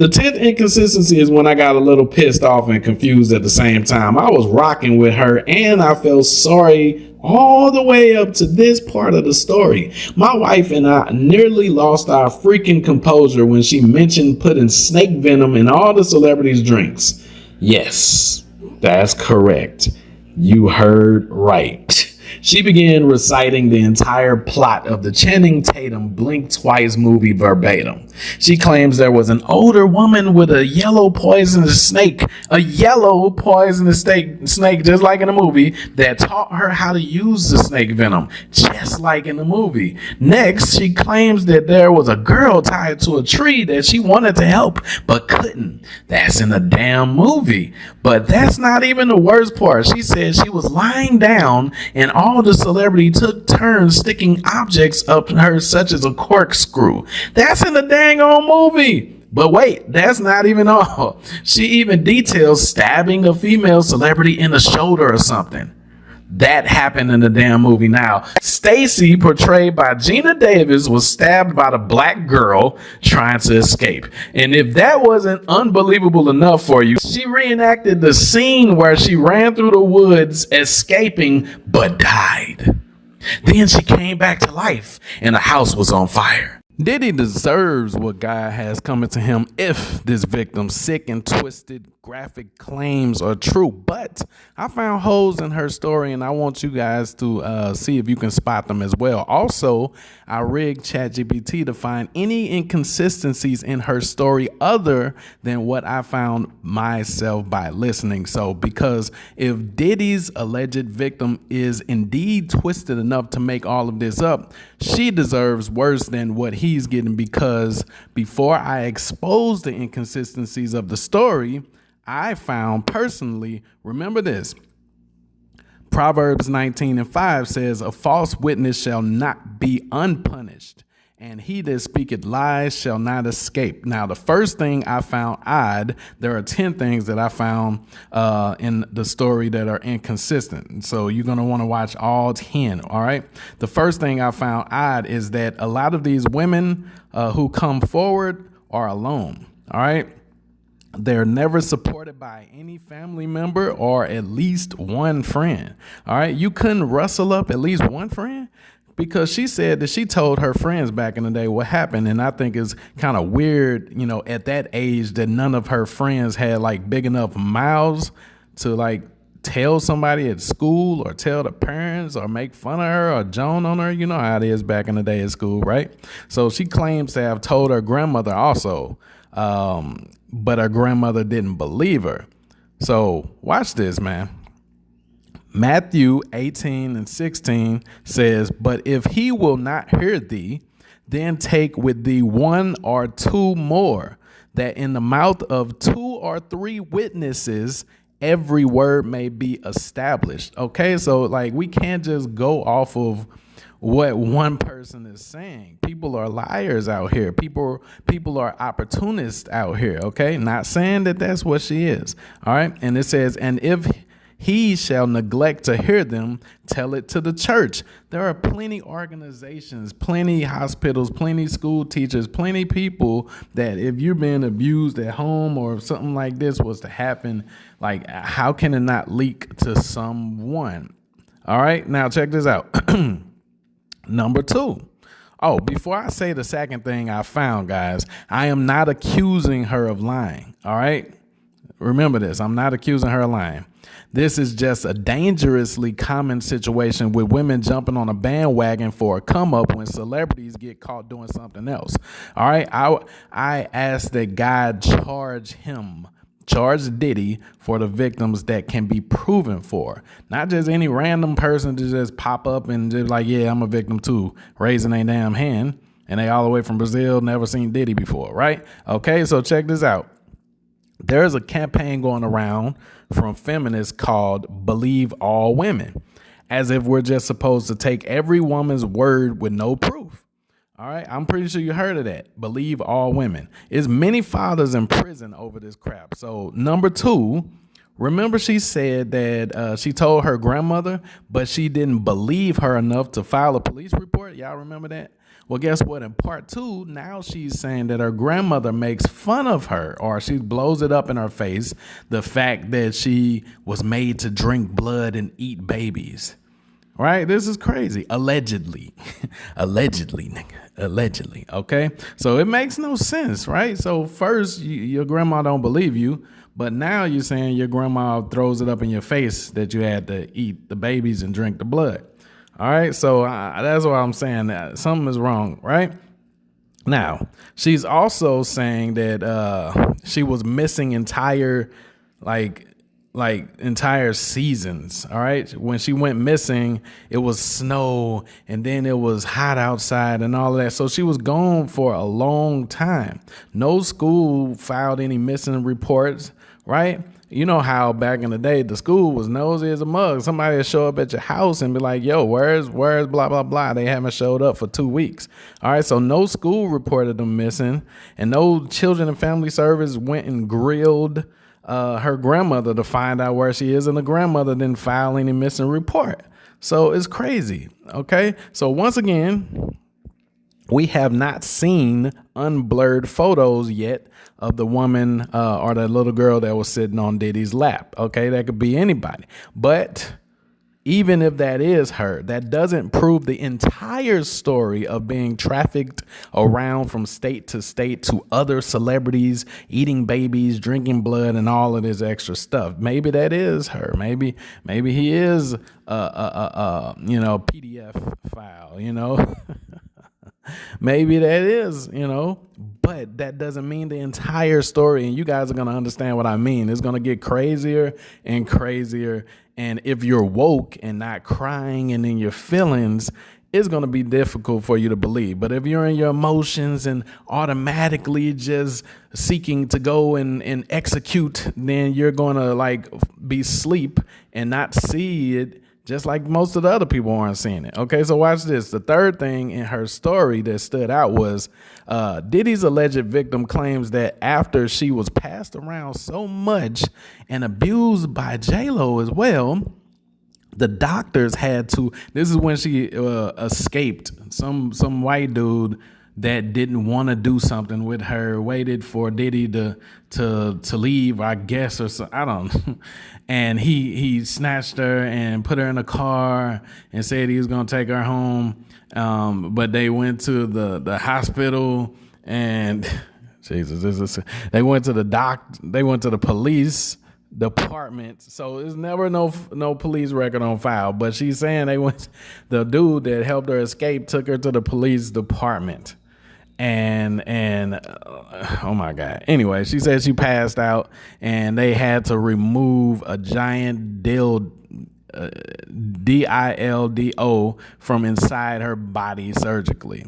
The 10th inconsistency is when I got a little pissed off and confused at the same time. I was rocking with her and I felt sorry all the way up to this part of the story. My wife and I nearly lost our freaking composure when she mentioned putting snake venom in all the celebrities' drinks. Yes, that's correct. You heard right. She began reciting the entire plot of the Channing Tatum Blink Twice movie verbatim. She claims there was an older woman with a yellow poisonous snake, snake, just like in the movie, that taught her how to use the snake venom, just like in the movie. Next, she claims that there was a girl tied to a tree that she wanted to help, but couldn't. That's in the damn movie. But that's not even the worst part. She said she was lying down and all the celebrity took turns sticking objects up her, such as a corkscrew. That's in the dang old movie. But wait, that's not even all. She even details stabbing a female celebrity in the shoulder or something. That happened in the damn movie. Now, Stacy, portrayed by Gina Davis, was stabbed by the black girl trying to escape. And if that wasn't unbelievable enough for you, she reenacted the scene where she ran through the woods escaping but died. Then she came back to life and the house was on fire. Diddy deserves what God has coming to him if this victim's sick and twisted graphic claims are true. But I found holes in her story and I want you guys to see if you can spot them as well. Also, I rigged ChatGPT to find any inconsistencies in her story other than what I found myself by listening. So because if Diddy's alleged victim is indeed twisted enough to make all of this up, she deserves worse than what he's getting, because before I expose the inconsistencies of the story, I found personally, remember this, Proverbs 19:5 says, a false witness shall not be unpunished, and he that speaketh lies shall not escape. Now, the first thing I found odd, there are 10 things that I found in the story that are inconsistent. So you're going to want to watch all 10, all right? The first thing I found odd is that a lot of these women who come forward are alone, all right? They're never supported by any family member or at least one friend. All right. You couldn't rustle up at least one friend, because she said that she told her friends back in the day what happened. And I think it's kind of weird, you know, at that age that none of her friends had like big enough mouths to like tell somebody at school or tell the parents or make fun of her or joan on her. You know how it is back in the day at school, right? So she claims to have told her grandmother also. But her grandmother didn't believe her. So watch this, man. Matthew 18:16 says, but if he will not hear thee, then take with thee one or two more, that in the mouth of 2 or 3 witnesses every word may be established. Okay, so like we can't just go off of what one person is saying. People are liars out here. People are opportunists out here. Okay, not saying that that's what she is. All right, and it says, and if he shall neglect to hear them, tell it to the church. There are plenty organizations, plenty hospitals, plenty school teachers, plenty people that if you're being abused at home or if something like this was to happen, like how can it not leak to someone? All right, now check this out. Number 2. Oh, before I say the second thing I found, guys, I am not accusing her of lying. All right. Remember this. I'm not accusing her of lying. This is just a dangerously common situation with women jumping on a bandwagon for a come up when celebrities get caught doing something else. All right. I ask that God charge Diddy for the victims that can be proven for, not just any random person to just pop up and just like, yeah, I'm a victim too, raising a damn hand, and they all the way from Brazil, never seen Diddy before, right? Okay, so check this out. There's a campaign going around from feminists called Believe All Women, as if we're just supposed to take every woman's word with no proof. All right, I'm pretty sure you heard of that. Believe all women. There's many fathers in prison over this crap. So number 2, remember she said that she told her grandmother, but she didn't believe her enough to file a police report. Y'all remember that? Well, guess what? In part two, now she's saying that her grandmother makes fun of her, or she blows it up in her face, the fact that she was made to drink blood and eat babies. Right? This is crazy. Allegedly. Allegedly, nigga. Allegedly. Okay? So it makes no sense, right? So first, your grandma don't believe you, but now you're saying your grandma throws it up in your face that you had to eat the babies and drink the blood. All right? So that's why I'm saying that something is wrong, right? Now, she's also saying that she was missing entire, entire seasons. All right. When she went missing, it was snow and then it was hot outside and all of that. So she was gone for a long time. No school filed any missing reports. Right. You know how back in the day, the school was nosy as a mug. Somebody would show up at your house and be like, yo, where's blah, blah, blah. They haven't showed up for 2 weeks. All right. So no school reported them missing, and no children and family service went and grilled her grandmother to find out where she is, and the grandmother didn't file any missing report. So it's crazy. Okay. So once again, we have not seen unblurred photos yet of the woman or the little girl that was sitting on Diddy's lap. Okay, that could be anybody. But even if that is her, that doesn't prove the entire story of being trafficked around from state to state to other celebrities, eating babies, drinking blood, and all of this extra stuff. Maybe that is her. Maybe he is PDF file. Maybe that is, but that doesn't mean the entire story. And you guys are going to understand what I mean. It's going to get crazier and crazier. And if you're woke and not crying and in your feelings, it's going to be difficult for you to believe. But if you're in your emotions and automatically just seeking to go and execute, then you're going to be asleep and not see it, just like most of the other people aren't seeing it. Okay, so watch this. The third thing in her story that stood out was Diddy's alleged victim claims that after she was passed around so much and abused by J-Lo as well, the doctors had to, this is when she escaped. Some white dude that didn't want to do something with her, waited for Diddy to leave, I guess, or so, I don't know. And he snatched her and put her in a car and said he was going to take her home. But they went to the hospital and Jesus, they went to the police department. So there's never no police record on file. But she's saying the dude that helped her escape took her to the police department. And oh my God. Anyway, she said she passed out and they had to remove a giant dildo from inside her body surgically.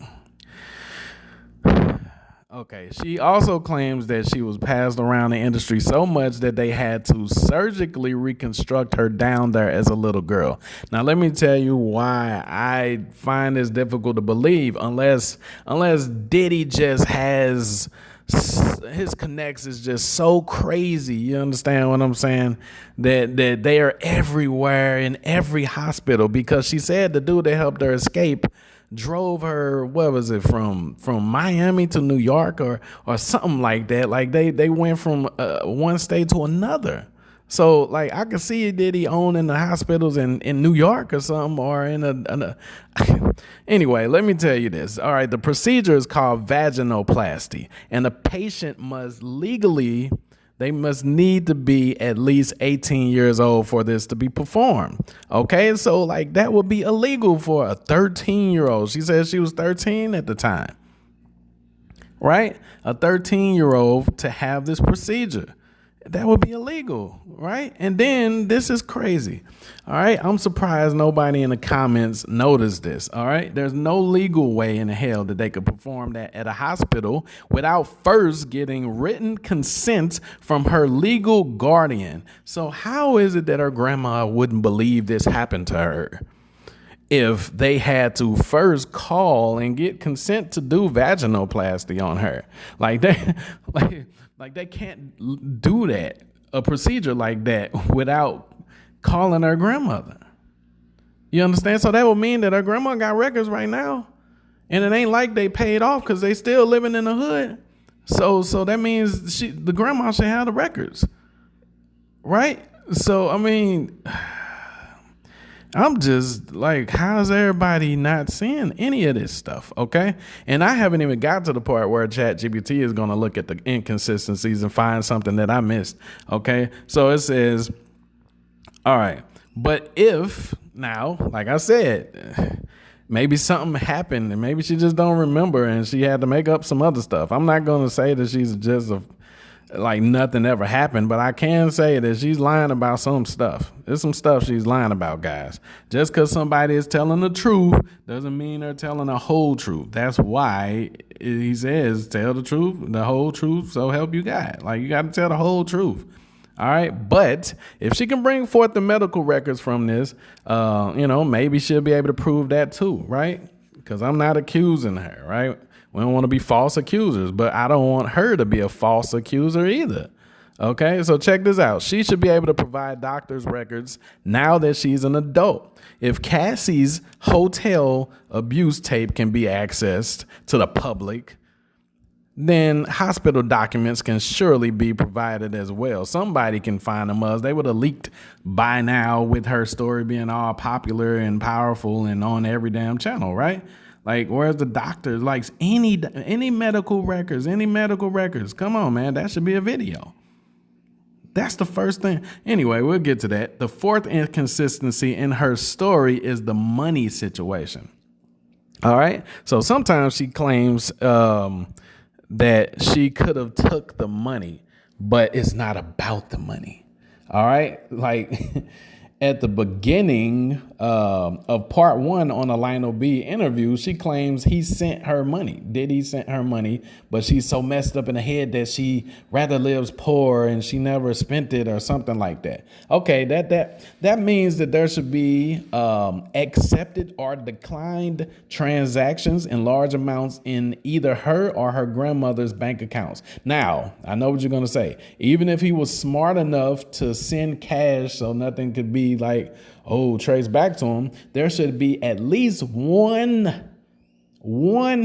Okay, she also claims that she was passed around the industry so much that they had to surgically reconstruct her down there as a little girl. Now, let me tell you why I find this difficult to believe, unless Diddy just has, his connects is just so crazy. You understand what I'm saying? That they are everywhere in every hospital, because she said the dude that helped her escape drove her, what was it, from Miami to New York or something like that. Like they went from one state to another. So I could see Diddy owning the hospitals in New York or something, or in a anyway, let me tell you this. All right, the procedure is called vaginoplasty, and the patient must need to be at least 18 years old for this to be performed. Okay, so that would be illegal for a 13-year-old. She said she was 13 at the time, right? A 13-year-old to have this procedure. That would be illegal, right? And then this is crazy. All right, I'm surprised nobody in the comments noticed this. All right, there's no legal way in hell that they could perform that at a hospital without first getting written consent from her legal guardian. So how is it that her grandma wouldn't believe this happened to her if they had to first call and get consent to do vaginoplasty on her? They can't do that, a procedure like that, without calling her grandmother. You understand? So that would mean that her grandma got records right now. And it ain't like they paid off because they still living in the hood. So that means the grandma should have the records, right? So I mean, I'm just like, how's everybody not seeing any of this stuff? Okay. And I haven't even got to the part where ChatGPT is going to look at the inconsistencies and find something that I missed. Okay. So it says, all right, but if now, like I said, maybe something happened and maybe she just don't remember and she had to make up some other stuff. I'm not going to say that she's just like nothing ever happened, but I can say that she's lying about some stuff. There's some stuff she's lying about, guys. Just because somebody is telling the truth doesn't mean they're telling the whole truth. That's why he says, tell the truth, the whole truth, so help you God. Like, you got to tell the whole truth. All right. But if she can bring forth the medical records from this, maybe she'll be able to prove that too. Right. Because I'm not accusing her. Right. We don't want to be false accusers, but I don't want her to be a false accuser either. OK, so check this out. She should be able to provide doctor's records now that she's an adult. If Cassie's hotel abuse tape can be accessed to the public, then hospital documents can surely be provided as well. Somebody can find them. They would have leaked by now with her story being all popular and powerful and on every damn channel, right? Like, where's the doctors? Like, any medical records, Come on, man. That should be a video. That's the first thing. Anyway, we'll get to that. The fourth inconsistency in her story is the money situation. All right. So sometimes she claims that she could have took the money, but it's not about the money. All right. Like at the beginning of part one on the Lionel B interview, she claims he sent her money. Diddy sent her money, but she's so messed up in the head that she rather lives poor and she never spent it or something like that. Okay, that means that there should be accepted or declined transactions in large amounts in either her or her grandmother's bank accounts. Now, I know what you're going to say. Even if he was smart enough to send cash so nothing could be traced back to him, there should be at least one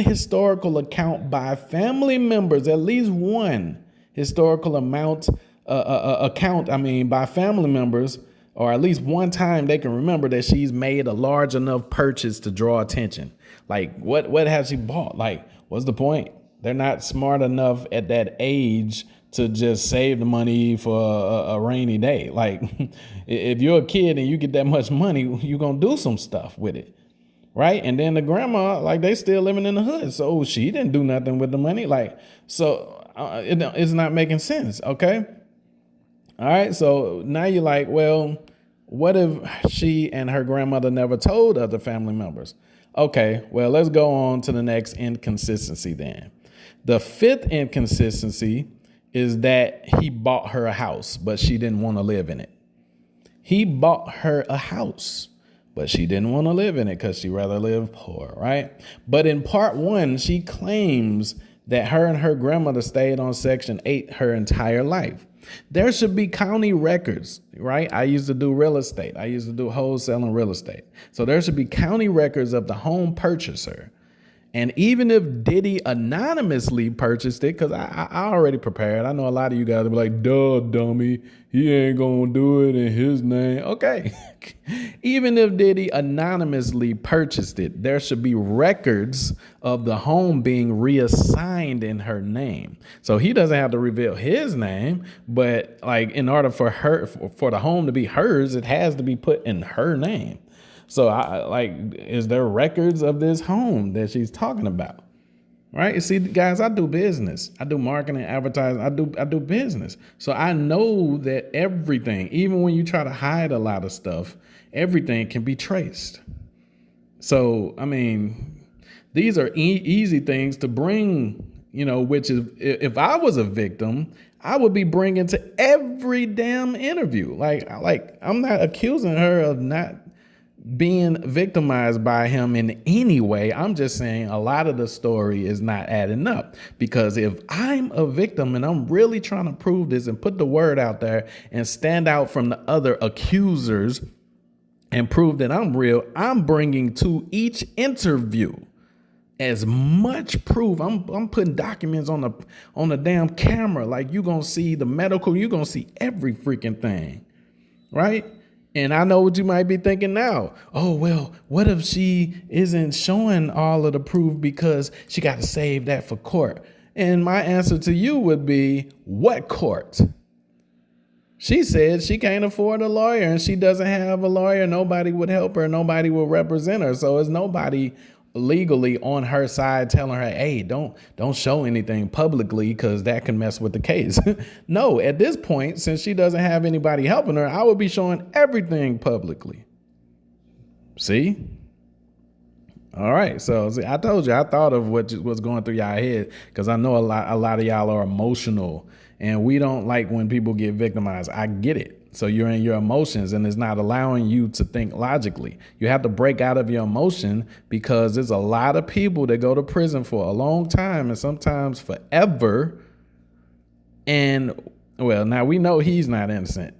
historical account by family members, at least one historical account by family members, or at least one time they can remember that she's made a large enough purchase to draw attention. Like, what has she bought? Like, what's the point? They're not smart enough at that age to just save the money for a rainy day. Like, if you're a kid and you get that much money, you're going to do some stuff with it. Right. And then the grandma, like, they still living in the hood. So she didn't do nothing with the money. Like, so it's not making sense. OK. All right. So now you're like, well, what if she and her grandmother never told other family members? OK, well, let's go on to the next inconsistency then. The fifth inconsistency is that he bought her a house, but she didn't want to live in it. He bought her a house, but she didn't want to live in it because she rather live poor, right? But in part one, she claims that her and her grandmother stayed on Section 8 her entire life. There should be county records, right? I used to do real estate. I used to do wholesaling real estate. So there should be county records of the home purchaser. And even if Diddy anonymously purchased it, because I already prepared. I know a lot of you guys will be like, duh, dummy, he ain't going to do it in his name. Okay. Even if Diddy anonymously purchased it, there should be records of the home being reassigned in her name. So he doesn't have to reveal his name, but like in order for the home to be hers, it has to be put in her name. So is there records of this home that she's talking about? Right. You see, guys, I do business. I do marketing, advertising. I do business. So I know that everything, even when you try to hide a lot of stuff, everything can be traced. So, I mean, these are easy things to bring, which is, if I was a victim, I would be bringing to every damn interview. Like I'm not accusing her of not being victimized by him in any way. I'm just saying a lot of the story is not adding up, because if I'm a victim and I'm really trying to prove this and put the word out there and stand out from the other accusers and prove that I'm real, I'm bringing to each interview as much proof. I'm putting documents on the damn camera. Like, you gonna see the medical, you gonna see every freaking thing, right? And I know what you might be thinking now. Oh, well, what if she isn't showing all of the proof because she got to save that for court? And my answer to you would be, what court? She said she can't afford a lawyer and she doesn't have a lawyer. Nobody would help her. Nobody will represent her. So it's nobody legally on her side telling her, hey, don't show anything publicly because that can mess with the case. No, at this point, since she doesn't have anybody helping her, I would be showing everything publicly. See? All right. So see, I told you, I thought of what was going through y'all head because I know a lot of y'all are emotional and we don't like when people get victimized. I get it. So you're in your emotions and it's not allowing you to think logically. You have to break out of your emotion because there's a lot of people that go to prison for a long time and sometimes forever. And well, now we know he's not innocent.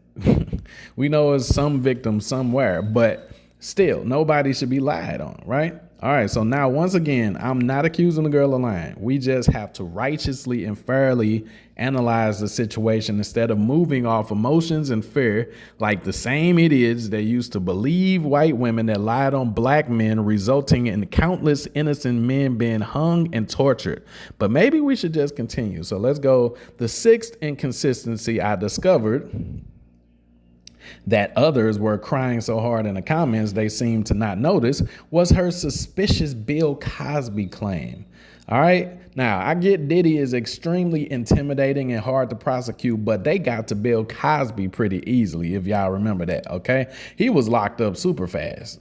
We know it's some victim somewhere, but still, nobody should be lied on, right? All right, so now once again, I'm not accusing the girl of lying. We just have to righteously and fairly analyze the situation instead of moving off emotions and fear like the same idiots that used to believe white women that lied on black men, resulting in countless innocent men being hung and tortured. But maybe we should just continue. So let's go. The sixth inconsistency I discovered that others were crying so hard in the comments they seemed to not notice was her suspicious Bill Cosby claim. All right. Now, I get Diddy is extremely intimidating and hard to prosecute, but they got to Bill Cosby pretty easily, if y'all remember that. OK, he was locked up super fast.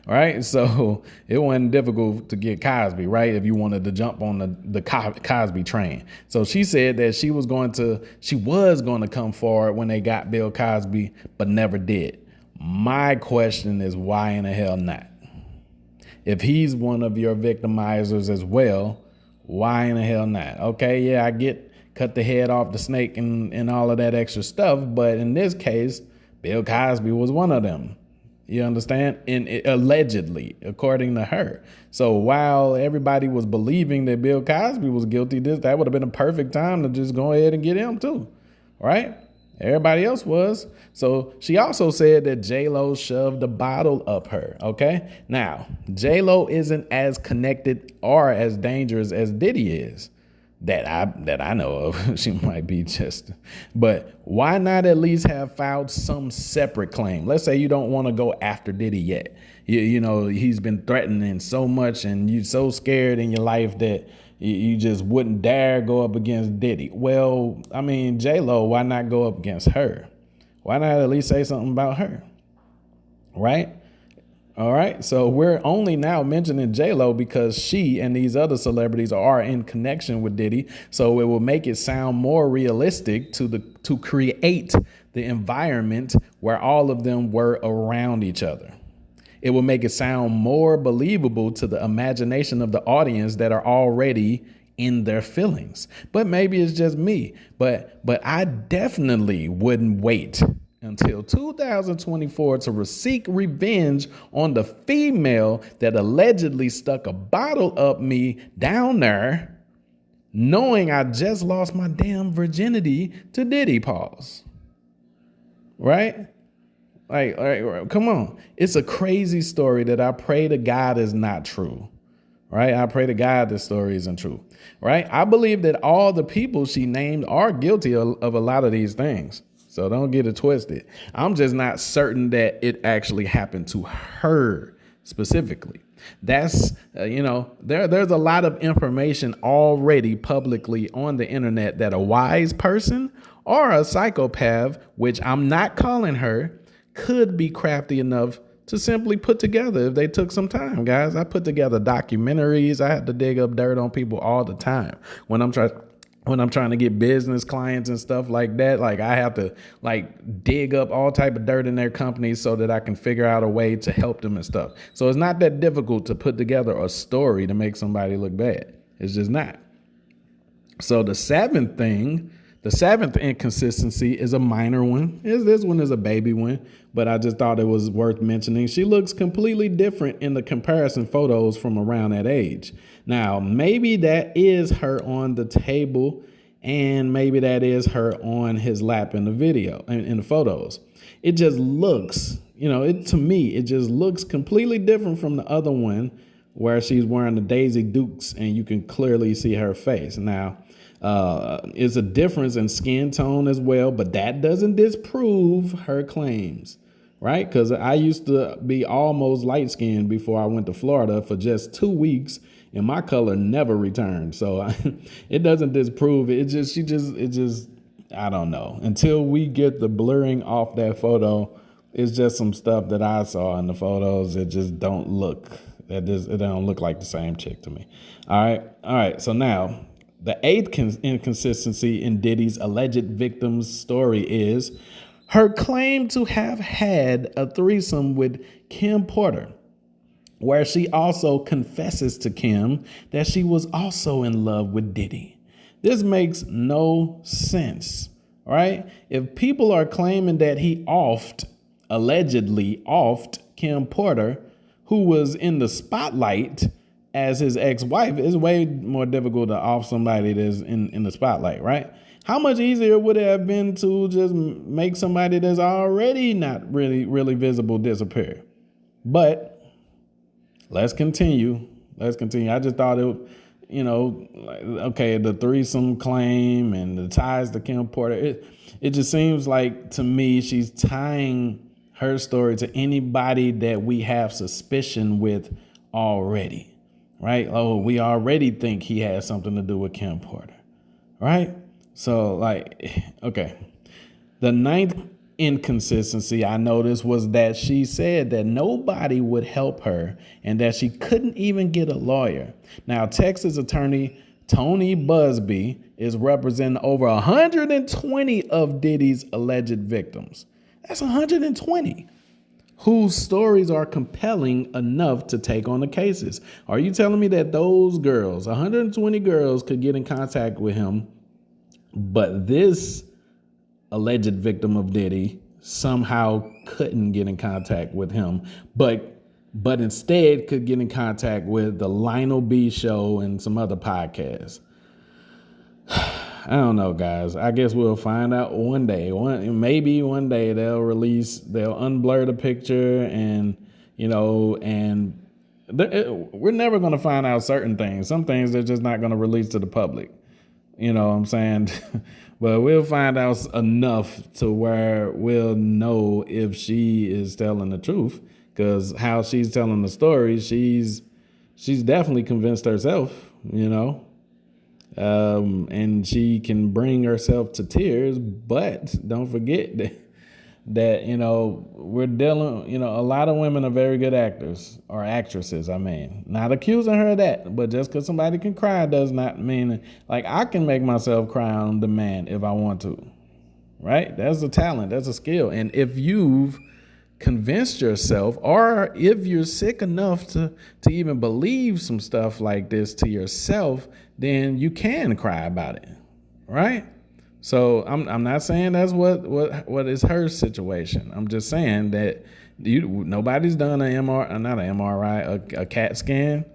Right. So it wasn't difficult to get Cosby. Right. If you wanted to jump on the Cosby train. So she said that she was going to come forward when they got Bill Cosby, but never did. My question is, why in the hell not? If he's one of your victimizers as well, why in the hell not? Okay, yeah, I get cut the head off the snake and all of that extra stuff. But in this case, Bill Cosby was one of them. You understand? And allegedly, according to her. So while everybody was believing that Bill Cosby was guilty, that would have been a perfect time to just go ahead and get him too. Right? Everybody else was. So she also said that J-Lo shoved a bottle up her. Okay. Now, J-Lo isn't as connected or as dangerous as Diddy is that I know of. She might be just, but why not at least have filed some separate claim? Let's say you don't want to go after Diddy yet. You know, he's been threatening so much and you're so scared in your life that you just wouldn't dare go up against Diddy. Well, I mean, J-Lo, why not go up against her? Why not at least say something about her? Right? All right. So we're only now mentioning J-Lo because she and these other celebrities are in connection with Diddy. So it will make it sound more realistic to create the environment where all of them were around each other. It will make it sound more believable to the imagination of the audience that are already in their feelings. But maybe it's just me. But I definitely wouldn't wait until 2024 to seek revenge on the female that allegedly stuck a bottle up me down there, knowing I just lost my damn virginity to Diddy. Pause. Right? Like, come on. It's a crazy story that I pray to God is not true. Right? I pray to God this story isn't true. Right? I believe that all the people she named are guilty of a lot of these things. So don't get it twisted. I'm just not certain that it actually happened to her specifically. That's, there's a lot of information already publicly on the internet that a wise person or a psychopath, which I'm not calling her, could be crafty enough to simply put together if they took some time, guys. I put together documentaries. I have to dig up dirt on people all the time when I'm trying to get business clients and stuff like that. Like, I have to dig up all type of dirt in their companies so that I can figure out a way to help them and stuff. So it's not that difficult to put together a story to make somebody look bad. It's just not. So the seventh thing The seventh inconsistency is a minor one. This one is a baby one, but I just thought it was worth mentioning. She looks completely different in the comparison photos from around that age. Now, maybe that is her on the table, and maybe that is her on his lap in the video, in the photos. It just looks, to me, it just looks completely different from the other one where she's wearing the Daisy Dukes and you can clearly see her face. Now, it's a difference in skin tone as well, but that doesn't disprove her claims, right? Because I used to be almost light skinned before I went to Florida for just 2 weeks, and my color never returned. So it doesn't disprove it. It just, I don't know. Until we get the blurring off that photo, it's just some stuff that I saw in the photos. It just don't look. It don't look like the same chick to me. All right. So now, the eighth inconsistency in Diddy's alleged victim's story is her claim to have had a threesome with Kim Porter, where she also confesses to Kim that she was also in love with Diddy. This makes no sense, right? If people are claiming that he allegedly offed Kim Porter, who was in the spotlight as his ex-wife, it's way more difficult to off somebody that's in the spotlight, right? How much easier would it have been to just make somebody that's already not really visible disappear? But let's continue. I just thought the threesome claim and the ties to Kim Porter, it just seems like to me she's tying her story to anybody that we have suspicion with already. Right? Oh, we already think he has something to do with Kim Porter, right? So okay. The ninth inconsistency I noticed was that she said that nobody would help her and that she couldn't even get a lawyer. Now, Texas attorney Tony Busby is representing over 120 of Diddy's alleged victims. That's 120. Whose stories are compelling enough to take on the cases. Are you telling me that those girls, 120 girls, could get in contact with him, but this alleged victim of Diddy somehow couldn't get in contact with him, but instead could get in contact with the Lionel B show and some other podcasts? I don't know, guys. I guess we'll find out one day. Maybe one day they'll unblur the picture and we're never going to find out certain things. Some things they're just not going to release to the public. You know what I'm saying? But we'll find out enough to where we'll know if she is telling the truth, because how she's telling the story, she's definitely convinced herself, and she can bring herself to tears. But don't forget that we're dealing, a lot of women are very good actors or actresses. I mean, not accusing her of that, but just because somebody can cry does not mean I can make myself cry on demand if I want to, right? That's a talent, that's a skill. And if you've convinced yourself, or if you're sick enough to even believe some stuff like this to yourself, then you can cry about it, right? So I'm not saying that's what is her situation. I'm just saying that nobody's done not an MRI, a CAT scan,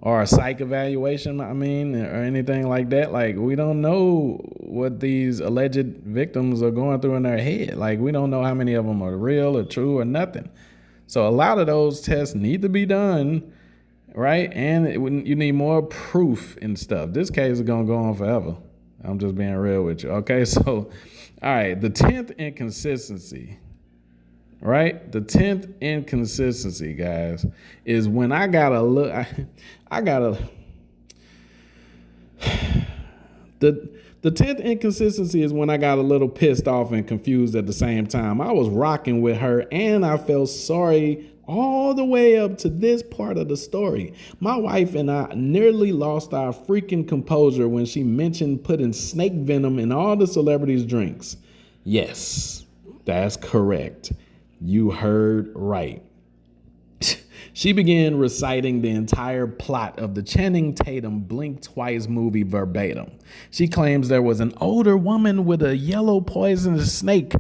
or a psych evaluation, or anything like that. We don't know what these alleged victims are going through in their head. We don't know how many of them are real or true or nothing. So a lot of those tests need to be done, right? And you need more proof and stuff. This case is going to go on forever. I'm just being real with you. Okay, so, all right, the 10th inconsistency, right? The 10th inconsistency, guys, is when I gotta look, the 10th inconsistency is when I got a little pissed off and confused at the same time. I was rocking with her and I felt sorry all the way up to this part of the story. My wife and I nearly lost our freaking composure when she mentioned putting snake venom in all the celebrities' drinks. Yes, that's correct. You heard right. She began reciting the entire plot of the Channing Tatum Blink Twice movie verbatim. She claims there was an older woman with a yellow poisonous snake,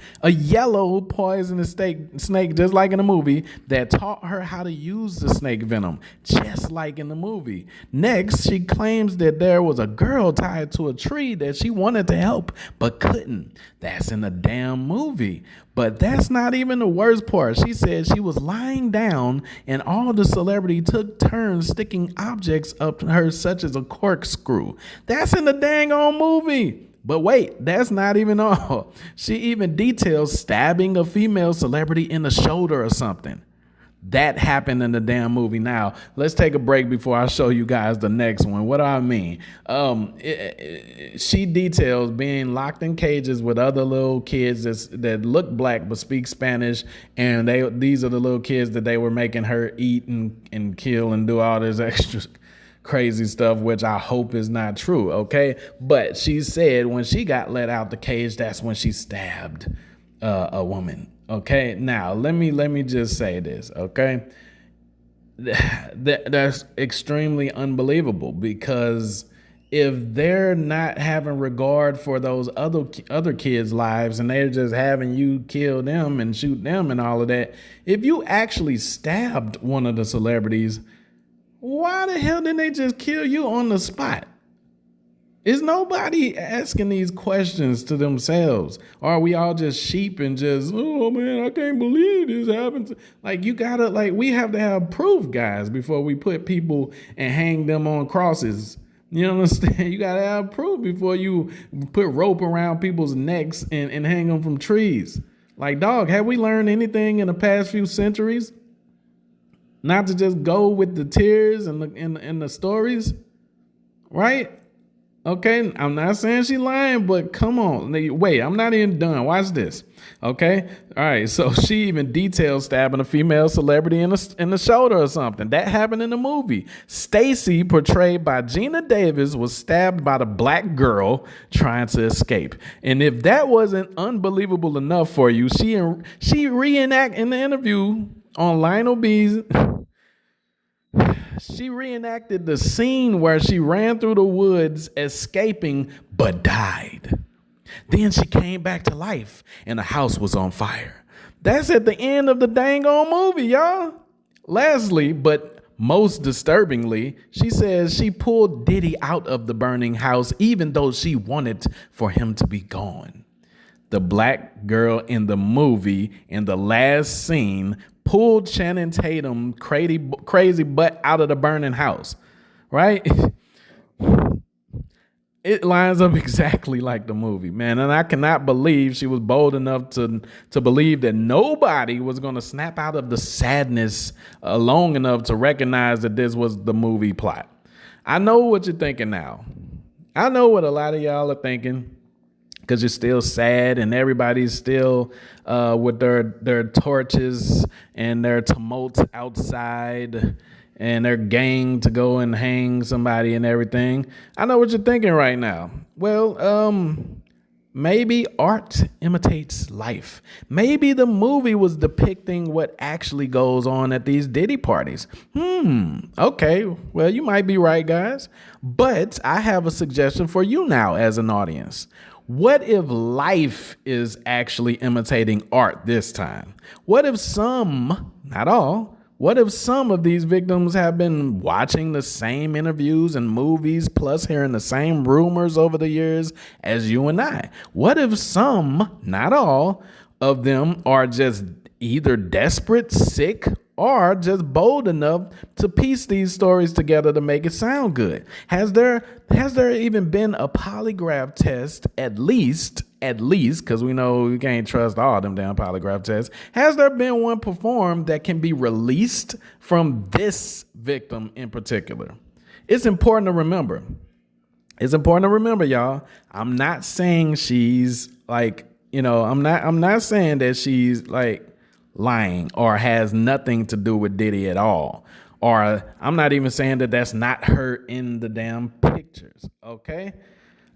snake, just like in the movie, that taught her how to use the snake venom, just like in the movie. Next, she claims that there was a girl tied to a tree that she wanted to help but couldn't. That's in the damn movie. But that's not even the worst part. She said she was lying down and all the celebrity took turns sticking objects up her, such as a corkscrew. That's in the dang on movie. But wait, that's not even all. She even details stabbing a female celebrity in the shoulder or something. That happened in the damn movie. Now, let's take a break before I show you guys the next one. What do I mean? She details being locked in cages with other little kids that look black but speak Spanish, and these are the little kids that they were making her eat and kill and do all this extra crazy stuff, which I hope is not true, okay? But she said when she got let out the cage, that's when she stabbed a woman. Okay, now let me just say this, okay? That's extremely unbelievable, because if they're not having regard for those other kids' lives and they're just having you kill them and shoot them and all of that, if you actually stabbed one of the celebrities, why the hell didn't they just kill you on the spot? Is nobody asking these questions to themselves? Or are we all just sheep and just, oh man, I can't believe this happened? Like, we have to have proof, guys, before we put people and hang them on crosses. You understand? You got to have proof before you put rope around people's necks and hang them from trees. Like, dog, have we learned anything in the past few centuries? Not to just go with the tears and the stories, right? Okay, I'm not saying she's lying, but come on. Wait, I'm not even done. Watch this. Okay? All right, so she even details stabbing a female celebrity in the shoulder or something. That happened in the movie. Stacy, portrayed by Gina Davis, was stabbed by the black girl trying to escape. And if that wasn't unbelievable enough for you, she reenacted in the interview on Lionel B's. She reenacted the scene where she ran through the woods escaping but died. Then she came back to life and the house was on fire. That's at the end of the dang on movie, y'all. Lastly, but most disturbingly, she says she pulled Diddy out of the burning house even though she wanted for him to be gone. The black girl in the movie in the last scene pulled Channing Tatum crazy butt out of the burning house, right? It lines up exactly like the movie, man. And I cannot believe she was bold enough to believe that nobody was going to snap out of the sadness long enough to recognize that this was the movie plot. I know what you're thinking now. I know what a lot of y'all are thinking, because you're still sad and everybody's still with their torches and their tumult outside and their gang to go and hang somebody and everything. I know what you're thinking right now. Well, maybe art imitates life. Maybe the movie was depicting what actually goes on at these Diddy parties. Okay, well, you might be right, guys. But I have a suggestion for you now as an audience. What if life is actually imitating art this time? What if some, not all, what if some of these victims have been watching the same interviews and movies, plus hearing the same rumors over the years as you and I? What if some, not all, of them are just either desperate, sick, or just bold enough to piece these stories together to make it sound good? Has there even been a polygraph test, at least, because we know we can't trust all them damn polygraph tests. Has there been one performed that can be released from this victim in particular? It's important to remember. Y'all. I'm not saying she's like, I'm not saying that she's like lying or has nothing to do with Diddy at all. Or I'm not even saying that that's not her in the damn pictures, okay?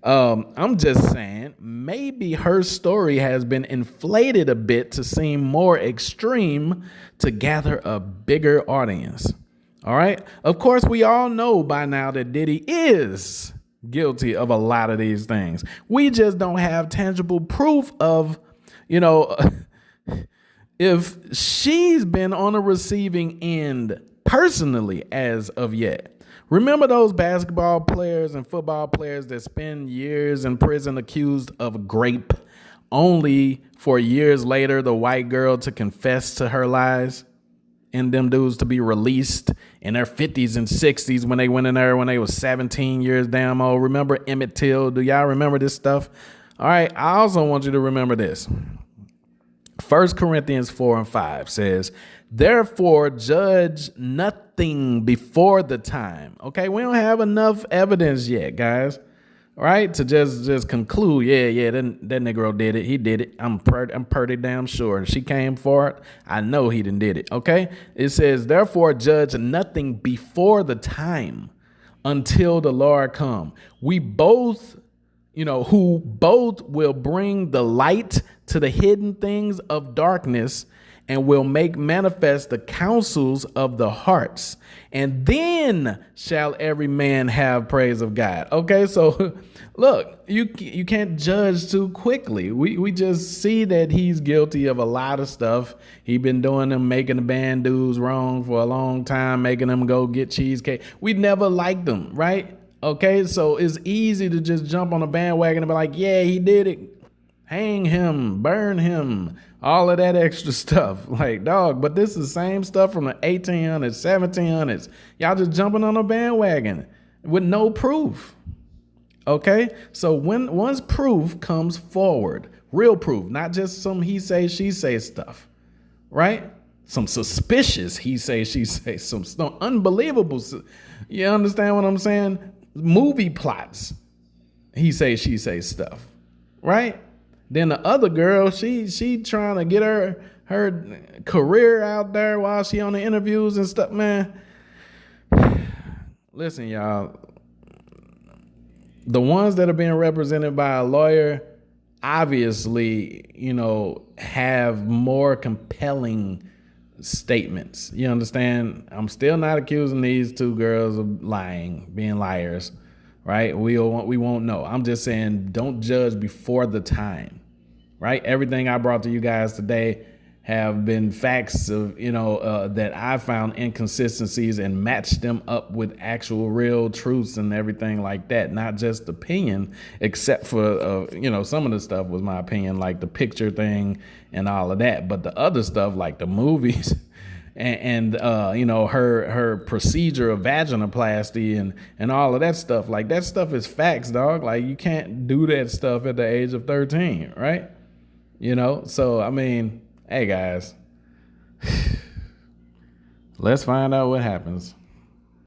I'm just saying maybe her story has been inflated a bit to seem more extreme to gather a bigger audience. All right. Of course, we all know by now that Diddy is guilty of a lot of these things. We just don't have tangible proof of, you know, if she's been on a receiving end personally as of yet. Remember those basketball players and football players that spend years in prison accused of rape, only for years later the white girl to confess to her lies and them dudes to be released in their 50s and 60s when they went in there when they was 17 years damn old? Remember Emmett Till? Do y'all remember this stuff? All right, I also want you to remember this. 1 Corinthians 4:5 says, therefore judge nothing before the time. Okay, we don't have enough evidence yet, guys. All right, to just conclude, that Negro did it. He did it. I'm pretty damn sure. She came for it. I know he done did it. Okay, it says, therefore judge nothing before the time until the Lord come. We both, who both will bring the light to the hidden things of darkness and will make manifest the counsels of the hearts. And then shall every man have praise of God. Okay, so look, you can't judge too quickly. We just see that he's guilty of a lot of stuff. He been doing them, making the band dudes wrong for a long time, making them go get cheesecake. We never liked them, right? Okay, so it's easy to just jump on a bandwagon and be like, yeah, he did it. Hang him, burn him, all of that extra stuff. Like, dog, but this is the same stuff from the 1800s, 1700s. Y'all just jumping on a bandwagon with no proof. Okay, so once proof comes forward, real proof, not just some he say, she say stuff, right? Some suspicious he say, she say, some unbelievable. You understand what I'm saying? Movie plots, he say, she say stuff, right? Then the other girl, she trying to get her career out there while she on the interviews and stuff, man. Listen, y'all, the ones that are being represented by a lawyer obviously, have more compelling statements. You understand? I'm still not accusing these two girls of being liars, right? We won't know. I'm just saying don't judge before the time. Right? Everything I brought to you guys today have been facts of, that I found inconsistencies and matched them up with actual real truths and everything like that. Not just opinion, except for, some of the stuff was my opinion, like the picture thing and all of that. But the other stuff, like the movies and her procedure of vaginoplasty and all of that stuff, like that stuff is facts, dog. Like you can't do that stuff at the age of 13, right? So, I mean, hey, guys, let's find out what happens.